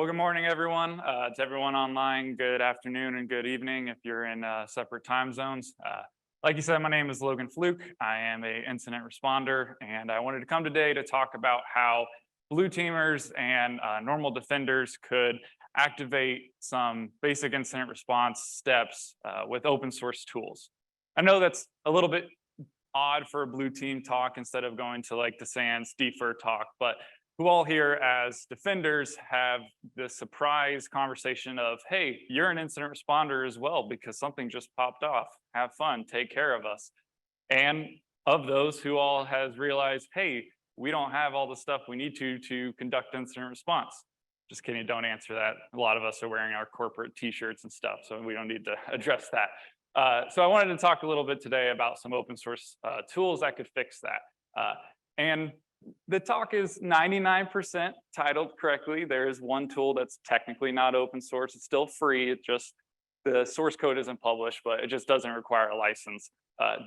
Well, good morning, everyone. To everyone online, good afternoon and good evening if you're in separate time zones. Like you said, my name is Logan Fluke. I am an incident responder, and I wanted to come today to talk about how blue teamers and normal defenders could activate some basic incident response steps with open source tools. I know that's a little bit odd for a blue team talk instead of going to like the SANS defer talk, but who all here as defenders have the surprise conversation of, hey, you're an incident responder as well because something just popped off. Have fun, take care of us. And of those who all has realized, hey, we don't have all the stuff we need to conduct incident response. Just kidding, don't answer that. A lot of us are wearing our corporate t-shirts and stuff, so we don't need to address that. So I wanted to talk a little bit today about some open source tools that could fix that. And the talk is 99% titled correctly. There is one tool that's technically not open source. It's still free. It just, the source code isn't published, but it just doesn't require a license.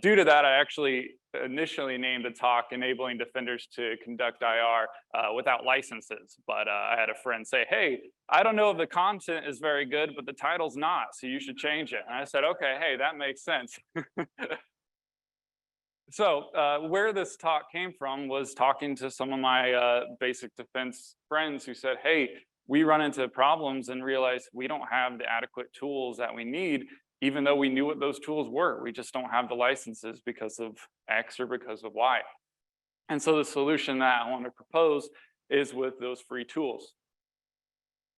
Due to that, I actually initially named the talk Enabling Defenders to Conduct IR without licenses. But I had a friend say, hey, I don't know if the content is very good, but the title's not, so you should change it. And I said, okay, hey, that makes sense. So where this talk came from was talking to some of my basic defense friends who said, hey, we run into problems and realize we don't have the adequate tools that we need, even though we knew what those tools were. We just don't have the licenses because of X or because of Y. And so the solution that I want to propose is with those free tools.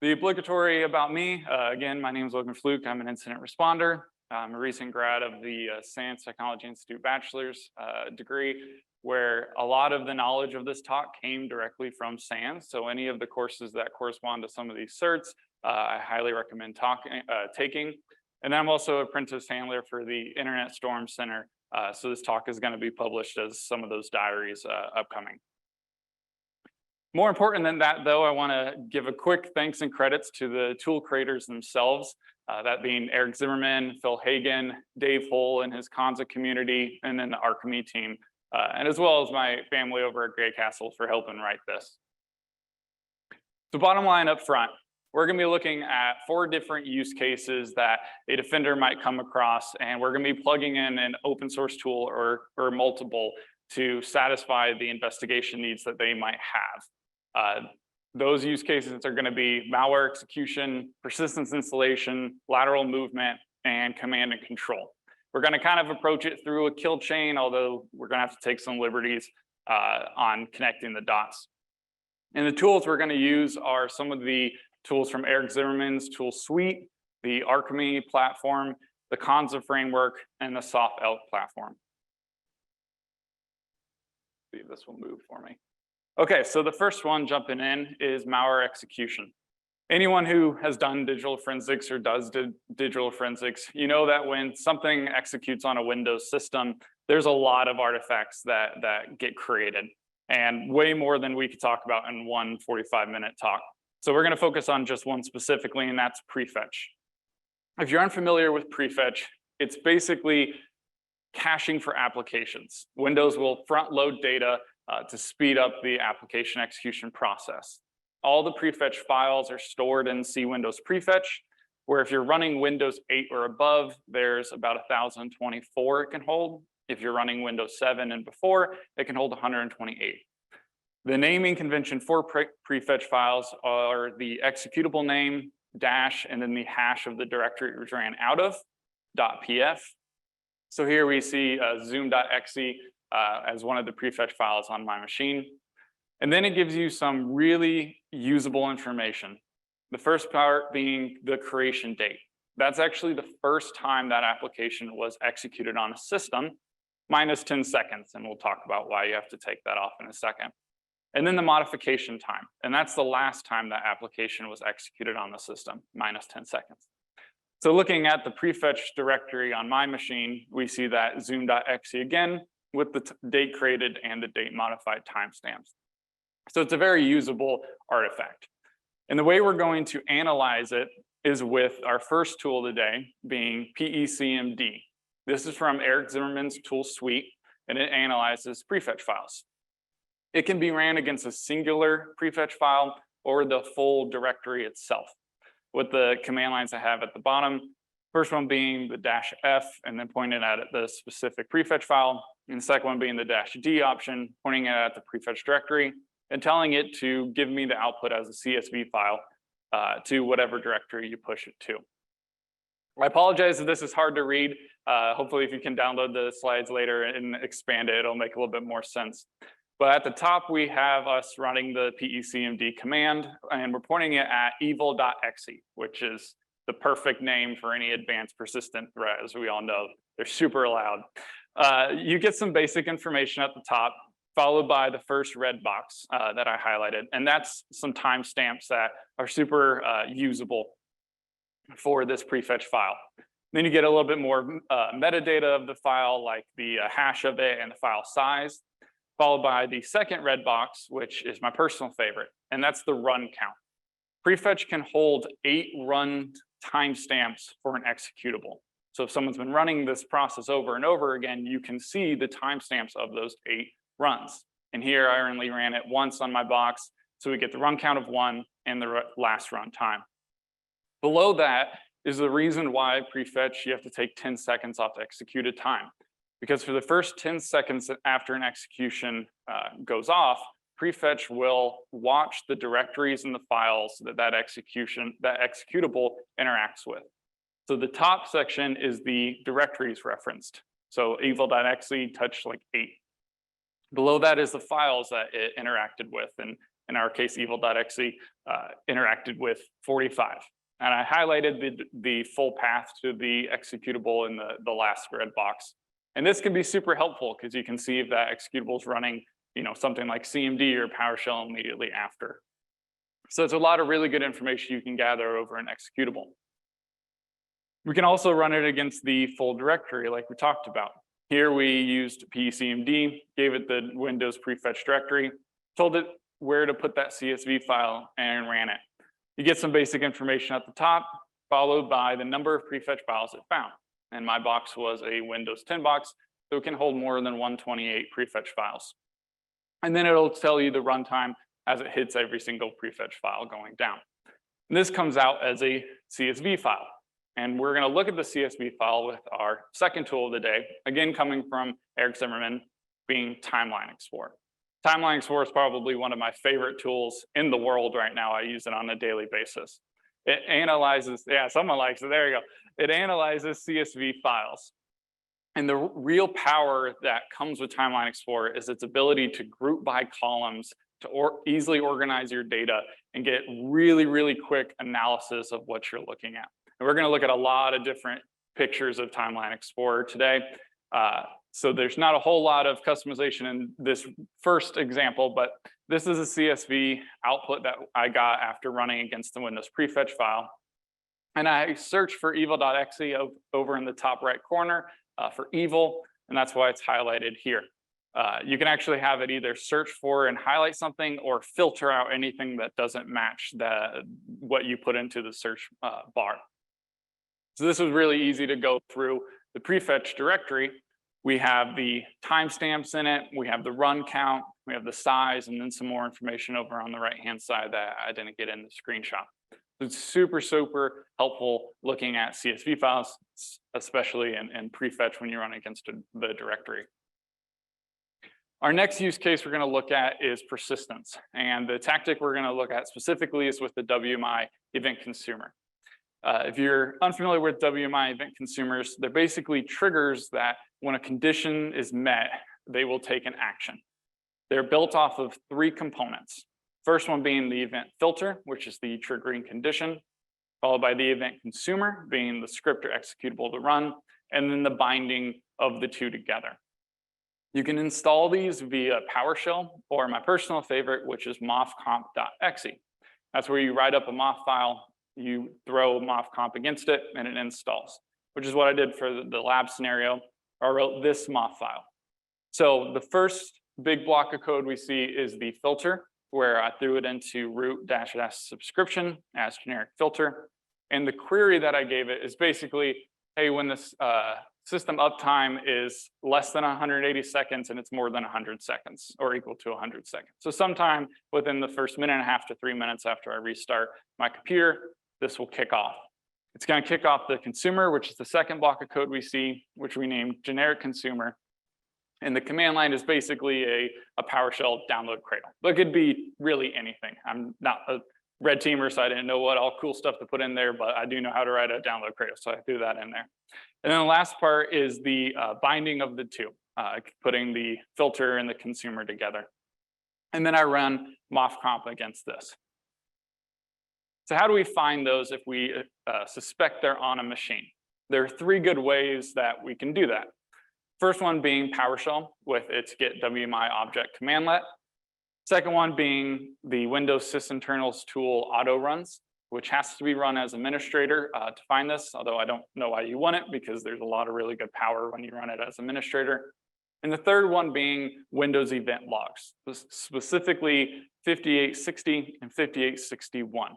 The obligatory about me, again, my name is Logan Fluke. I'm an incident responder. I'm a recent grad of the SANS Technology Institute bachelor's degree, where a lot of the knowledge of this talk came directly from SANS. So any of the courses that correspond to some of these certs, I highly recommend taking. And I'm also apprentice handler for the Internet Storm Center. So this talk is going to be published as some of those diaries upcoming. More important than that, though, I want to give a quick thanks and credits to the tool creators themselves, that being Eric Zimmerman, Phil Hagen, Dave Hull and his Kansa community, and then the Arqmy team, and as well as my family over at GreyCastle for helping write this. So bottom line up front, we're going to be looking at 4 different use cases that a defender might come across, and we're going to be plugging in an open source tool or multiple to satisfy the investigation needs that they might have. Those use cases are going to be malware execution, persistence installation, lateral movement, and command and control. We're going to kind of approach it through a kill chain, although we're going to have to take some liberties on connecting the dots. And the tools we're going to use are some of the tools from Eric Zimmerman's tool suite, the Arqmy platform, the Kansa framework, and the SoftElk platform. See if this will move for me. Okay, so the first one jumping in is malware execution. Anyone who has done digital forensics or does digital forensics, you know that when something executes on a Windows system, there's a lot of artifacts that get created, and way more than we could talk about in one 45-minute talk. So we're going to focus on just one specifically, and that's prefetch. If you're unfamiliar with prefetch, it's basically caching for applications. Windows will front load data to speed up the application execution process. All the prefetch files are stored in C Windows prefetch, where if you're running Windows 8 or above, there's about 1,024 it can hold. If you're running Windows 7 and before, it can hold 128. The naming convention for prefetch files are the executable name, dash, and then the hash of the directory it was ran out of, .pf. So here we see zoom.exe as one of the prefetch files on my machine. And then it gives you some really usable information. The first part being the creation date. That's actually the first time that application was executed on a system, minus 10 seconds. And we'll talk about why you have to take that off in a second. And then the modification time. And that's the last time that application was executed on the system, minus 10 seconds. So looking at the prefetch directory on my machine, we see that zoom.exe again, with the date created and the date modified timestamps. So it's a very usable artifact. And the way we're going to analyze it is with our first tool today being PECMD. This is from Eric Zimmerman's tool suite, and it analyzes prefetch files. It can be ran against a singular prefetch file or the full directory itself with the command lines I have at the bottom. First one being the -F and then pointing at the specific prefetch file. And the second one being the -D option, pointing it at the prefetch directory and telling it to give me the output as a CSV file to whatever directory you push it to. I apologize if this is hard to read. Hopefully if you can download the slides later and expand it, it'll make a little bit more sense. But at the top, we have us running the PECMD command, and we're pointing it at evil.exe, which is the perfect name for any advanced persistent threat, as we all know. They're super loud. You get some basic information at the top, followed by the first red box that I highlighted. And that's some timestamps that are super usable for this prefetch file. Then you get a little bit more metadata of the file, like the hash of it and the file size, followed by the second red box, which is my personal favorite, and that's the run count. Prefetch can hold 8 run timestamps for an executable. So if someone's been running this process over and over again, you can see the timestamps of those 8 runs. And here I only ran it once on my box, so we get the run count of 1 and the last run time. Below that is the reason why prefetch, you have to take 10 seconds off the executed time. Because for the first 10 seconds after an execution goes off, prefetch will watch the directories and the files that executable interacts with. So the top section is the directories referenced. So evil.exe touched like 8. Below that is the files that it interacted with. And in our case, evil.exe interacted with 45. And I highlighted the full path to the executable in the last red box. And this can be super helpful because you can see if that executable is running, something like CMD or PowerShell immediately after. So it's a lot of really good information you can gather over an executable. We can also run it against the full directory like we talked about. Here we used PECMD, gave it the Windows prefetch directory, told it where to put that CSV file and ran it. You get some basic information at the top, followed by the number of prefetch files it found. And my box was a Windows 10 box, so it can hold more than 128 prefetch files. And then it'll tell you the runtime as it hits every single prefetch file going down. And this comes out as a CSV file. And we're going to look at the CSV file with our second tool of the day, again coming from Eric Zimmerman, being Timeline Explorer. Timeline Explorer is probably one of my favorite tools in the world right now. I use it on a daily basis. It analyzes, yeah, someone likes it, there you go. It analyzes CSV files. And the real power that comes with Timeline Explorer is its ability to group by columns to easily organize your data and get really, really quick analysis of what you're looking at. And we're going to look at a lot of different pictures of Timeline Explorer today. So there's not a whole lot of customization in this first example, but this is a CSV output that I got after running against the Windows prefetch file. And I searched for evil.exe over in the top right corner for evil, and that's why it's highlighted here. You can actually have it either search for and highlight something or filter out anything that doesn't match what you put into the search bar. So this was really easy to go through the prefetch directory. We have the timestamps in it, we have the run count, we have the size, and then some more information over on the right-hand side that I didn't get in the screenshot. So it's super, super helpful looking at CSV files, especially in prefetch when you run against the directory. Our next use case we're going to look at is persistence. And the tactic we're going to look at specifically is with the WMI event consumer. If you're unfamiliar with WMI event consumers, they're basically triggers that when a condition is met, they will take an action. They're built off of 3 components. First one being the event filter, which is the triggering condition, followed by the event consumer, being the script or executable to run, and then the binding of the 2 together. You can install these via PowerShell or my personal favorite, which is moffcomp.exe. That's where you write up a moff file, you throw moffcomp against it, and it installs, which is what I did for the lab scenario. I wrote this moff file. So the first big block of code we see is the filter, where I threw it into root-subscription as generic filter. And the query that I gave it is basically, hey, when this system uptime is less than 180 seconds and it's more than 100 seconds or equal to 100 seconds. So sometime within the first minute and a half to 3 minutes after I restart my computer, this will kick off. It's going to kick off the consumer, which is the second block of code we see, which we named generic consumer. And the command line is basically a PowerShell download cradle. But it could be really anything. I'm not a red teamer, so I didn't know what all cool stuff to put in there, but I do know how to write a download cradle, so I threw that in there. And then the last part is the binding of the two, putting the filter and the consumer together. And then I run MOFComp against this. So how do we find those if we suspect they're on a machine? There are 3 good ways that we can do that. First one being PowerShell with its get WMI object commandlet. Second one being the Windows sysinternals tool auto runs, which has to be run as administrator to find this, although I don't know why you want it because there's a lot of really good power when you run it as administrator. And the third one being Windows event logs, specifically 5860 and 5861.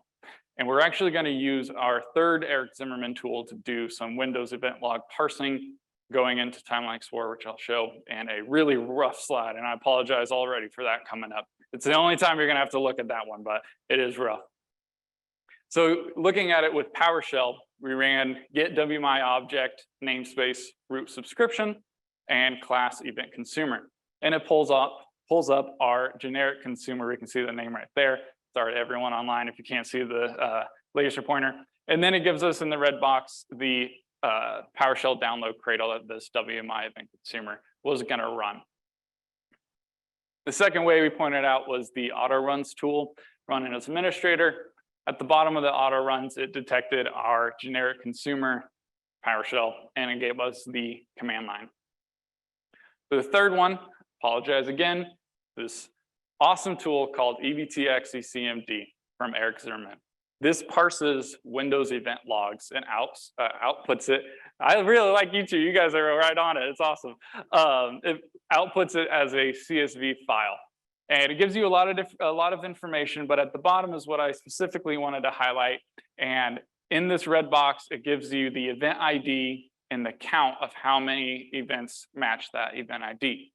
And we're actually going to use our third Eric Zimmerman tool to do some Windows event log parsing going into Timeline Explorer, which I'll show in a really rough slide. And I apologize already for that coming up. It's the only time you're going to have to look at that one, but it is rough. So looking at it with PowerShell, we ran get WMI object namespace root subscription and class event consumer. And it pulls up our generic consumer. We can see the name right there. Sorry to everyone online if you can't see the laser pointer. And then it gives us in the red box the PowerShell download cradle that this WMI event consumer was going to run. The second way we pointed out was the auto runs tool running as administrator. At the bottom of the auto runs, it detected our generic consumer PowerShell and it gave us the command line. For the third one, apologize again, this awesome tool called EVTXECMD from Eric Zimmerman. This parses Windows event logs and outputs it. I really like you two. You guys are right on it. It's awesome. It outputs it as a CSV file. And it gives you a lot of information, but at the bottom is what I specifically wanted to highlight. And in this red box, it gives you the event ID and the count of how many events match that event ID.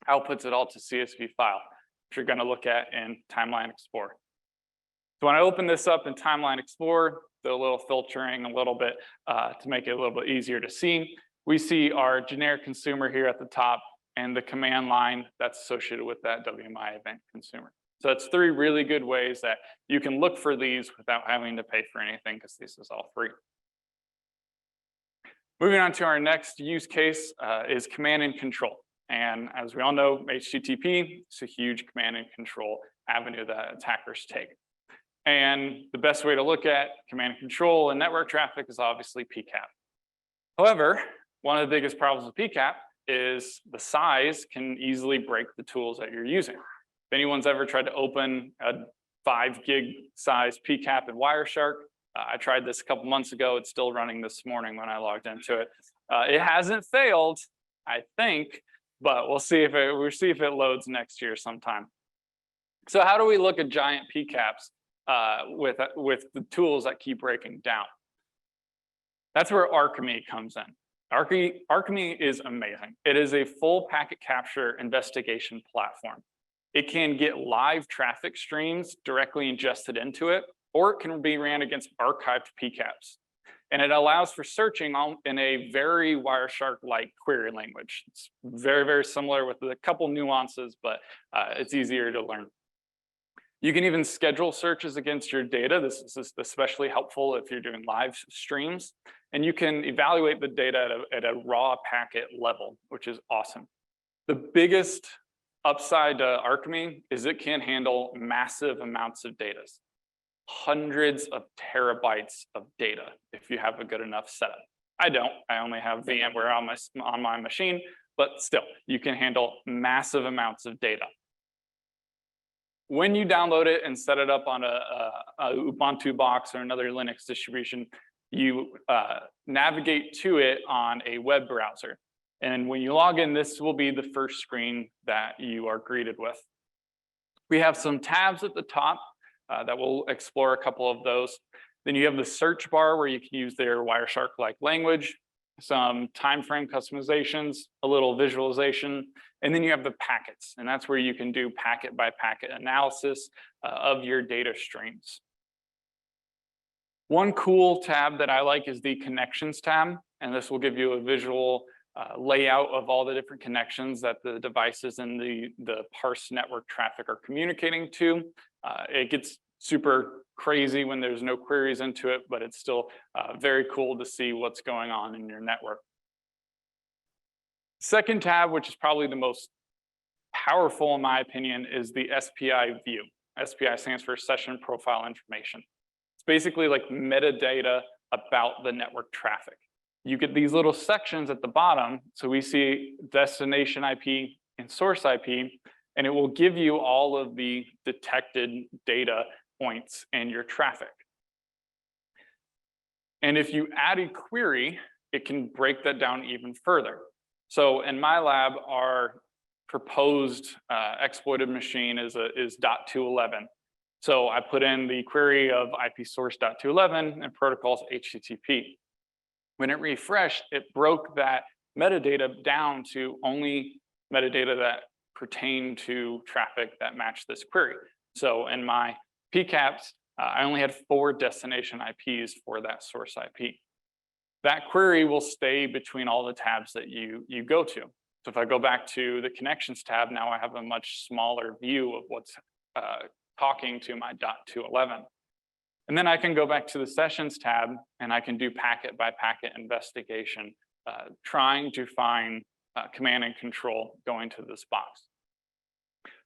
Outputs it all to CSV file, which you're going to look at in Timeline Explorer. So when I open this up in Timeline Explorer, do a little filtering a little bit to make it a little bit easier to see. We see our generic consumer here at the top and the command line that's associated with that WMI event consumer. So that's 3 really good ways that you can look for these without having to pay for anything because this is all free. Moving on to our next use case is command and control. And as we all know, HTTP is a huge command and control avenue that attackers take. And the best way to look at command and control and network traffic is obviously PCAP. However, one of the biggest problems with PCAP is the size can easily break the tools that you're using. If anyone's ever tried to open a 5 gig size PCAP in Wireshark, I tried this a couple months ago. It's still running this morning when I logged into it. It hasn't failed, I think, but we'll see if it loads next year sometime. So how do we look at giant PCAPs with the tools that keep breaking down? That's where Arqmy comes in. Arqmy is amazing. It is a full packet capture investigation platform. It can get live traffic streams directly ingested into it, or it can be ran against archived PCAPs. And it allows for searching in a very Wireshark-like query language. It's very, very similar with a couple nuances, but it's easier to learn. You can even schedule searches against your data. This is especially helpful if you're doing live streams. And you can evaluate the data at a raw packet level, which is awesome. The biggest upside to Arqmy is it can handle massive amounts of data. Hundreds of terabytes of data if you have a good enough setup. I don't. I only have VMware on my machine, but still, you can handle massive amounts of data. When you download it and set it up on a Ubuntu box or another Linux distribution, you navigate to it on a web browser. And when you log in, this will be the first screen that you are greeted with. We have some tabs at the top that we'll explore a couple of those. Then you have the search bar where you can use their Wireshark-like language. some time frame customizations, a little visualization, and then you have the packets, and that's where you can do packet by packet analysis of your data streams. One cool tab that I like is the connections tab, and this will give you a visual layout of all the different connections that the devices in the parse network traffic are communicating to. It gets super crazy when there's no queries into it, but it's still very cool to see what's going on in your network. Second tab, which is probably the most powerful in my opinion, is the SPI view. SPI stands for Session Profile Information. It's basically like metadata about the network traffic. You get these little sections at the bottom, so we see destination IP and source IP, and it will give you all of the detected data points in your traffic. And if you add a query, it can break that down even further. So in my lab, our proposed exploited machine is .211. So I put in the query of IP source .211 and protocols HTTP. When it refreshed, it broke that metadata down to only metadata that pertain to traffic that matched this query. So in my PCAPs, I only had 4 destination IPs for that source IP. That query will stay between all the tabs that you go to. So if I go back to the connections tab, now I have a much smaller view of what's talking to my .211. And then I can go back to the sessions tab and I can do packet by packet investigation, trying to find command and control going to this box.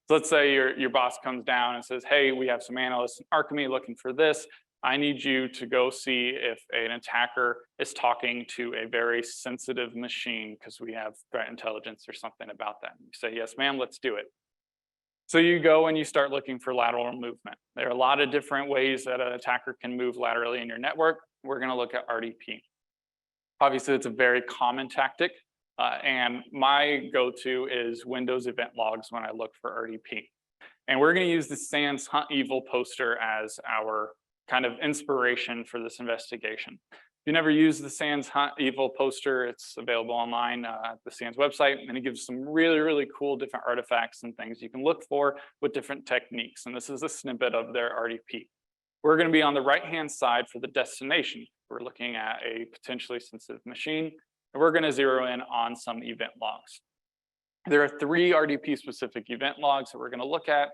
So let's say your boss comes down and says, hey, we have some analysts in Arqmy looking for this. I need you to go see if an attacker is talking to a very sensitive machine because we have threat intelligence or something about that. You say, yes, ma'am, let's do it. So you go and you start looking for lateral movement. There are a lot of different ways that an attacker can move laterally in your network. We're going to look at RDP. Obviously, it's a very common tactic. And my go-to is Windows event logs when I look for RDP. And we're going to use the SANS Hunt Evil poster as our kind of inspiration for this investigation. If you never used the SANS Hunt Evil poster, it's available online at the SANS website, and it gives some really, really cool different artifacts and things you can look for with different techniques. And this is a snippet of their RDP. We're going to be on the right-hand side for the destination. We're looking at a potentially sensitive machine, and we're going to zero in on some event logs. There are 3 RDP-specific event logs that we're going to look at.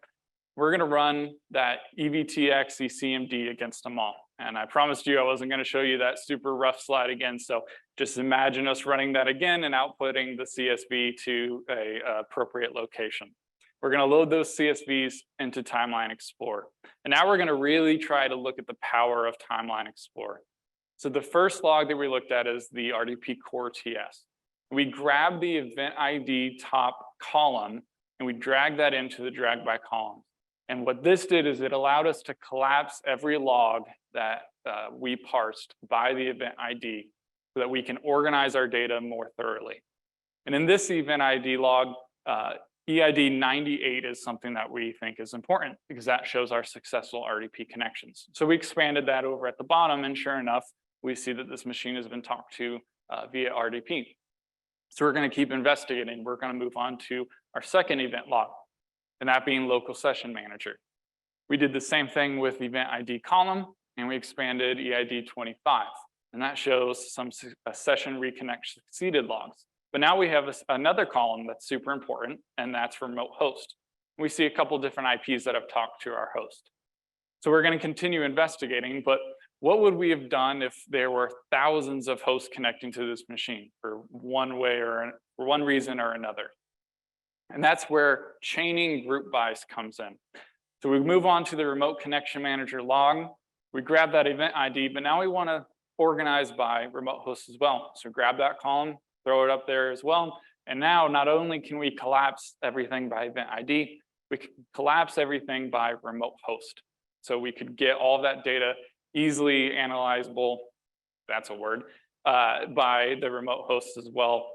We're going to run that EVTX ECMD against them all. And I promised you I wasn't going to show you that super rough slide again. So just imagine us running that again and outputting the CSV to a appropriate location. We're going to load those CSVs into Timeline Explorer. And now we're going to really try to look at the power of Timeline Explorer. So the first log that we looked at is the RDP core TS. We grab the event ID top column and we drag that into the drag by column. And what this did is it allowed us to collapse every log that we parsed by the event ID so that we can organize our data more thoroughly. And in this event ID log, EID 98 is something that we think is important because that shows our successful RDP connections. So we expanded that over at the bottom, and sure enough, we see that this machine has been talked to via RDP. So we're going to keep investigating. We're going to move on to our second event log, and that being local session manager. We did the same thing with event ID column, and we expanded EID 25, and that shows some session reconnect succeeded logs. But now we have another column that's super important, and that's remote host. We see a couple different IPs that have talked to our host. So we're going to continue investigating, but what would we have done if there were thousands of hosts connecting to this machine for one way or for one reason or another? And that's where chaining group bys comes in. So we move on to the remote connection manager log. We grab that event ID, but now we want to organize by remote host as well. So grab that column, throw it up there as well. And now not only can we collapse everything by event ID, we can collapse everything by remote host. So we could get all that data easily analyzable, that's a word, by the remote host as well,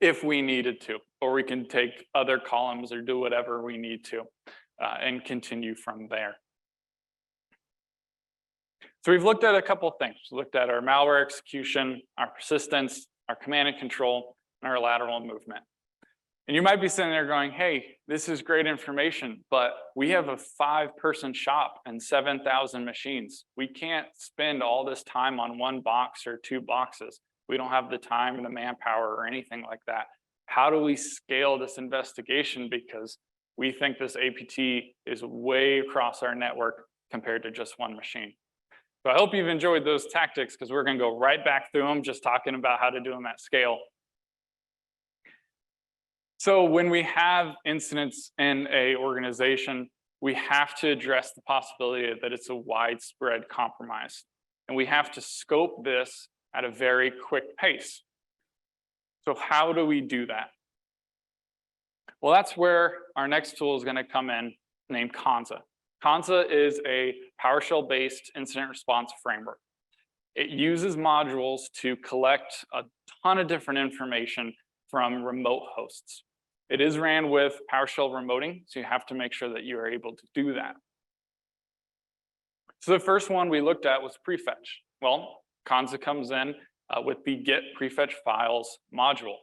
if we needed to, or we can take other columns or do whatever we need to and continue from there. So we've looked at a couple of things. We looked at our malware execution, our persistence, our command and control, and our lateral movement. And you might be sitting there going, hey, this is great information, but we have a 5-person shop and 7,000 machines. We can't spend all this time on one box or 2 boxes. We don't have the time or the manpower or anything like that. How do we scale this investigation? Because we think this APT is way across our network compared to just one machine. So I hope you've enjoyed those tactics, because we're going to go right back through them, just talking about how to do them at scale. So when we have incidents in an organization, we have to address the possibility that it's a widespread compromise. And we have to scope this at a very quick pace. So how do we do that? Well, that's where our next tool is going to come in, named Kansa. Kansa is a PowerShell-based incident response framework. It uses modules to collect a ton of different information from remote hosts. It is ran with PowerShell remoting, so you have to make sure that you are able to do that. So the first one we looked at was prefetch. Well, Kansa comes in with the get prefetch files module.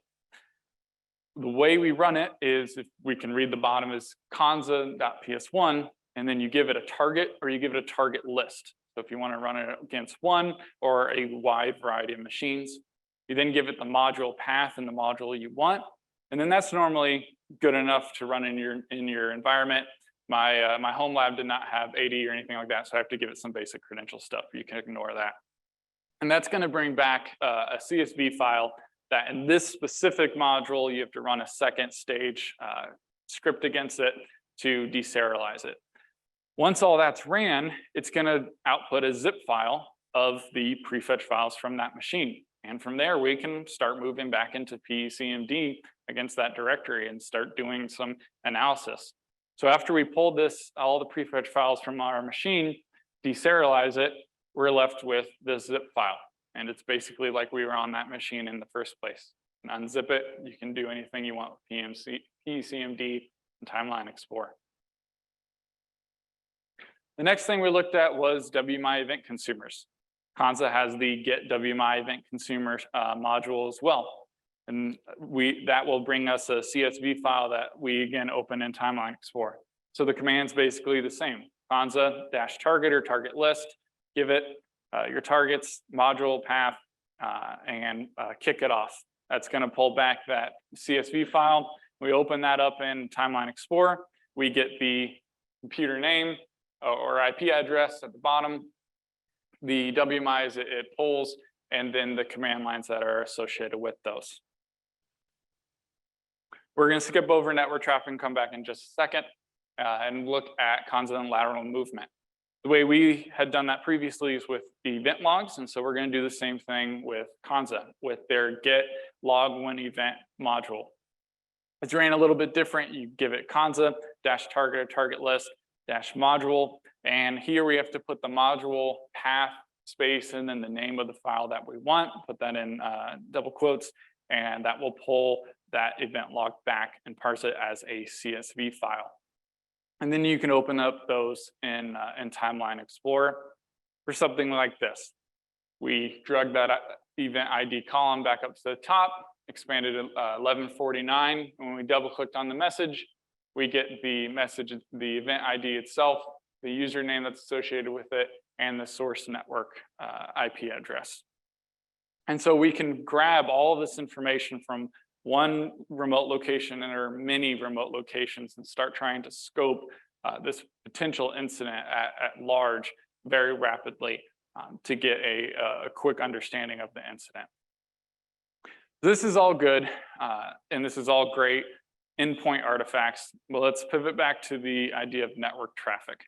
The way we run it is, if we can read the bottom, is kansa.ps1, and then you give it a target or you give it a target list. So if you want to run it against one or a wide variety of machines, you then give it the module path and the module you want. And then that's normally good enough to run in your environment. My home lab did not have AD or anything like that, so I have to give it some basic credential stuff. You can ignore that. And that's going to bring back a CSV file that in this specific module, you have to run a second stage script against it to deserialize it. Once all that's ran, it's going to output a zip file of the prefetch files from that machine. And from there, we can start moving back into PECMD against that directory and start doing some analysis. So after we pull all the prefetch files from our machine, deserialize it, we're left with this zip file. And it's basically like we were on that machine in the first place. And unzip it, you can do anything you want with PECMD and Timeline Explorer. The next thing we looked at was WMI event consumers. Kansa has the get WMI event consumers module as well. And that will bring us a CSV file that we again open in Timeline Explorer. So the command's basically the same. Kansa-target or target list, give it your targets, module path, and kick it off. That's going to pull back that CSV file. We open that up in Timeline Explorer. We get the computer name or IP address at the bottom, the WMIs it pulls, and then the command lines that are associated with those. We're going to skip over network traffic and come back in just a second and look at Kansa and lateral movement. The way we had done that previously is with the event logs, and so we're going to do the same thing with Kansa with their get log when event module. It's ran a little bit different. You give it Kansa-target or target list -module, and here we have to put the module path, space, and then the name of the file that we want, put that in double quotes, and that will pull that event log back and parse it as a CSV file. And then you can open up those in Timeline Explorer for something like this. We drug that event ID column back up to the top, expanded 1149. When we double clicked on the message, we get the message, the event ID itself, the username that's associated with it, and the source network IP address. And so we can grab all of this information from one remote location or many remote locations and start trying to scope this potential incident at large very rapidly to get a quick understanding of the incident. This is all good, and this is all great endpoint artifacts. Well, let's pivot back to the idea of network traffic.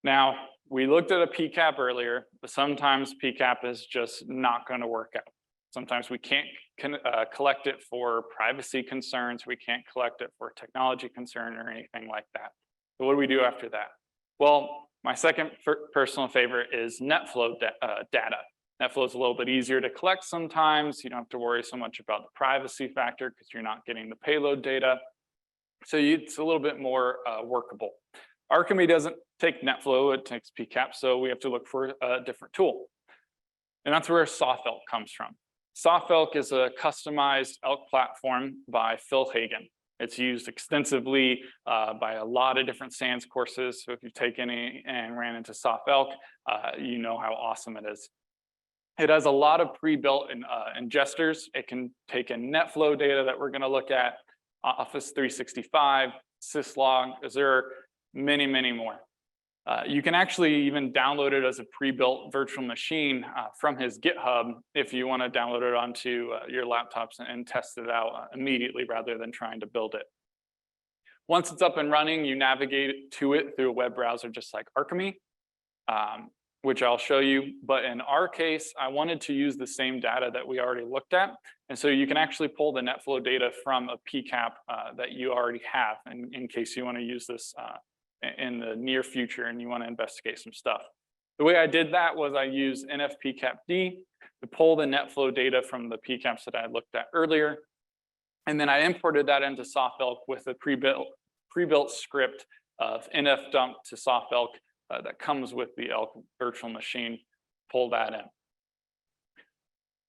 Now, we looked at a PCAP earlier, but sometimes PCAP is just not going to work out. Sometimes we can't collect it for privacy concerns. We can't collect it for technology concern or anything like that. So what do we do after that? Well, my second personal favorite is Netflow data. Netflow is a little bit easier to collect sometimes. You don't have to worry so much about the privacy factor because you're not getting the payload data. So it's a little bit more workable. Arqmy doesn't take Netflow, it takes PCAP, so we have to look for a different tool. And that's where SoftElk comes from. SoftElk is a customized ELK platform by Phil Hagen. It's used extensively by a lot of different SANS courses. So if you've taken any and ran into SoftElk, you know how awesome it is. It has a lot of pre-built ingesters. It can take in Netflow data that we're going to look at, Office 365, syslog, Azure, many, many more. You can actually even download it as a pre-built virtual machine from his GitHub if you want to download it onto your laptops and test it out immediately rather than trying to build it. Once it's up and running, you navigate to it through a web browser just like Arqmy, which I'll show you. But in our case, I wanted to use the same data that we already looked at. And so you can actually pull the Netflow data from a PCAP that you already have in case you want to use this in the near future and you want to investigate some stuff. The way I did that was I used nfpcapd to pull the Netflow data from the PCAPs that I had looked at earlier. And then I imported that into SoftElk with a pre-built script of nfdump to SoftElk that comes with the ELK virtual machine, pull that in.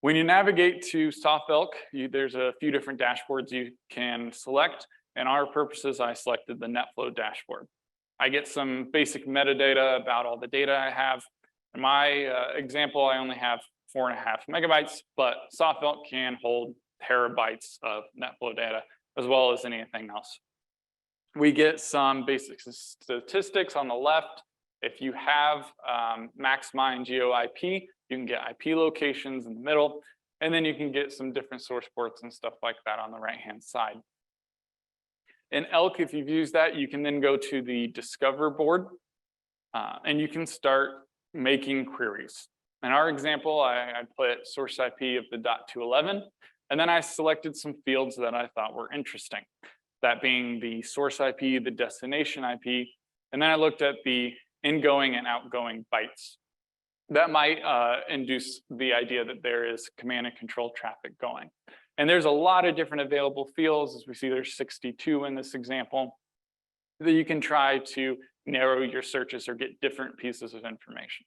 When you navigate to SoftElk, there's a few different dashboards you can select. In our purposes, I selected the Netflow dashboard. I get some basic metadata about all the data I have. In my example, I only have 4.5 megabytes, but SoftElk can hold terabytes of Netflow data as well as anything else. We get some basic statistics on the left. If you have MaxMine GeoIP, you can get IP locations in the middle, and then you can get some different source ports and stuff like that on the right-hand side. In ELK, if you've used that, you can then go to the Discover board, and you can start making queries. In our example, I put source IP of the .211, and then I selected some fields that I thought were interesting, that being the source IP, the destination IP, and then I looked at the ingoing and outgoing bytes. That might induce the idea that there is command and control traffic going. And there's a lot of different available fields. As we see, there's 62 in this example, that you can try to narrow your searches or get different pieces of information.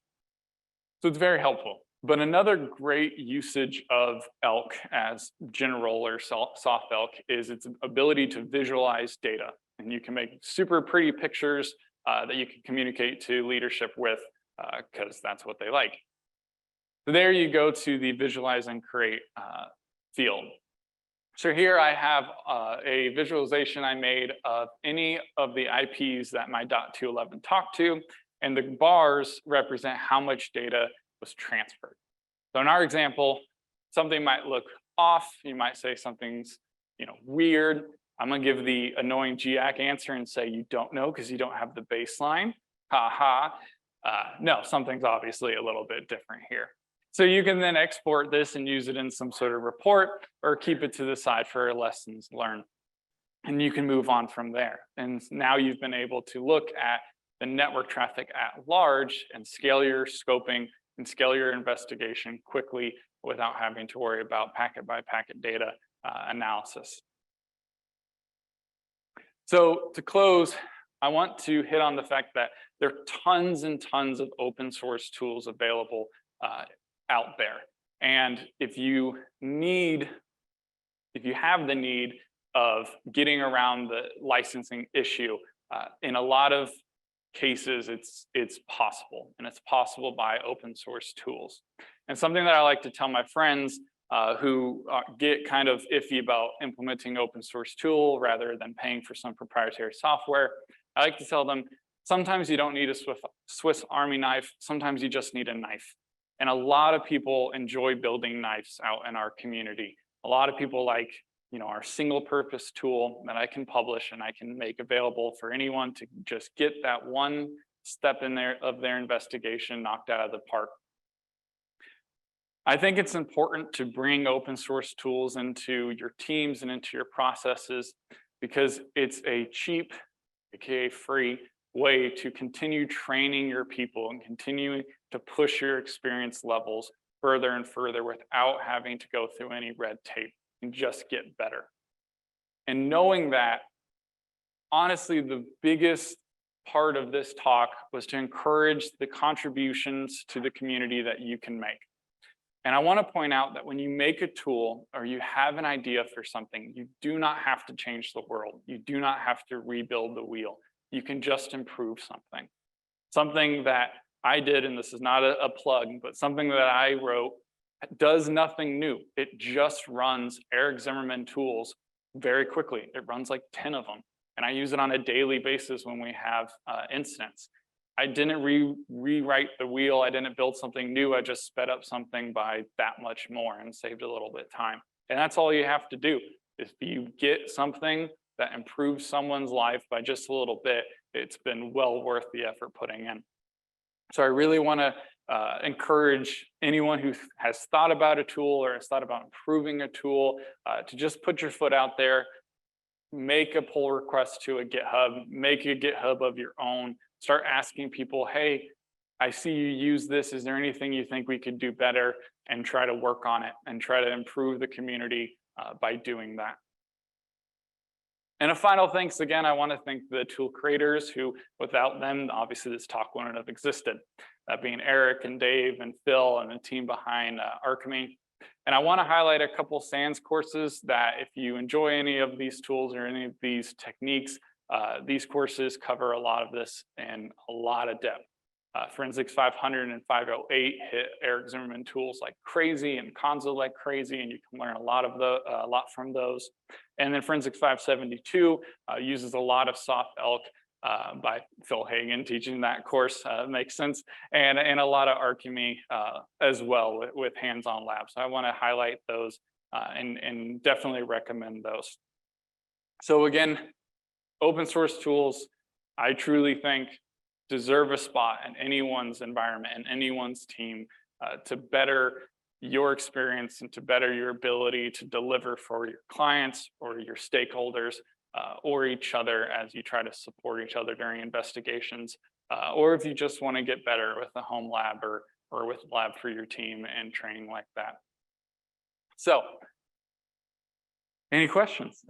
So it's very helpful. But another great usage of ELK as general or SoftElk is its ability to visualize data. And you can make super pretty pictures that you can communicate to leadership with because that's what they like. So there you go to the visualize and create field. So here I have a visualization I made of any of the IPs that my .211 talked to, and the bars represent how much data was transferred. So in our example, something might look off. You might say something's weird. I'm going to give the annoying GIAC answer and say you don't know because you don't have the baseline. Ha ha. No, something's obviously a little bit different here. So you can then export this and use it in some sort of report or keep it to the side for lessons learned. And you can move on from there. And now you've been able to look at the network traffic at large and scale your scoping and scale your investigation quickly without having to worry about packet by packet data analysis. So to close, I want to hit on the fact that there are tons and tons of open source tools available out there. And if you have the need of getting around the licensing issue, in a lot of cases, it's possible, and it's possible by open source tools. And something that I like to tell my friends who get kind of iffy about implementing open source tool rather than paying for some proprietary software, I like to tell them, sometimes you don't need a Swiss Army knife, sometimes you just need a knife. And a lot of people enjoy building knives out in our community. A lot of people like, our single purpose tool that I can publish and I can make available for anyone to just get that one step in there of their investigation knocked out of the park. I think it's important to bring open source tools into your teams and into your processes because it's a cheap, aka free, way to continue training your people and continuing to push your experience levels further and further without having to go through any red tape and just get better. And knowing that, honestly, the biggest part of this talk was to encourage the contributions to the community that you can make. And I want to point out that when you make a tool or you have an idea for something, you do not have to change the world. You do not have to rebuild the wheel. You can just improve something. Something that I did, and this is not a plug, but something that I wrote does nothing new. It just runs Eric Zimmerman tools very quickly. It runs like 10 of them. And I use it on a daily basis when we have incidents. I didn't rewrite the wheel. I didn't build something new. I just sped up something by that much more and saved a little bit of time. And that's all you have to do. If you get something that improves someone's life by just a little bit, it's been well worth the effort putting in. So I really want to encourage anyone who has thought about a tool or has thought about improving a tool to just put your foot out there, make a pull request to a GitHub, make a GitHub of your own, start asking people, hey, I see you use this. Is there anything you think we could do better? And try to work on it and try to improve the community by doing that. And a final thanks again, I want to thank the tool creators who, without them, obviously this talk wouldn't have existed. That being Eric and Dave and Phil and the team behind Arqmy. And I want to highlight a couple SANS courses that if you enjoy any of these tools or any of these techniques, these courses cover a lot of this in a lot of depth. Forensics 500 and 508 hit Eric Zimmerman tools like crazy and Kansa like crazy, and you can learn a lot from those. And then Forensics 572 uses a lot of SoftElk by Phil Hagen teaching that course, makes sense, and a lot of Arqmy as well with hands-on labs. So I want to highlight those and definitely recommend those. So again, open source tools, I truly think, deserve a spot in anyone's environment and anyone's team to better your experience and to better your ability to deliver for your clients or your stakeholders or each other as you try to support each other during investigations, or if you just want to get better with a home lab or with a lab for your team and training like that. So, any questions?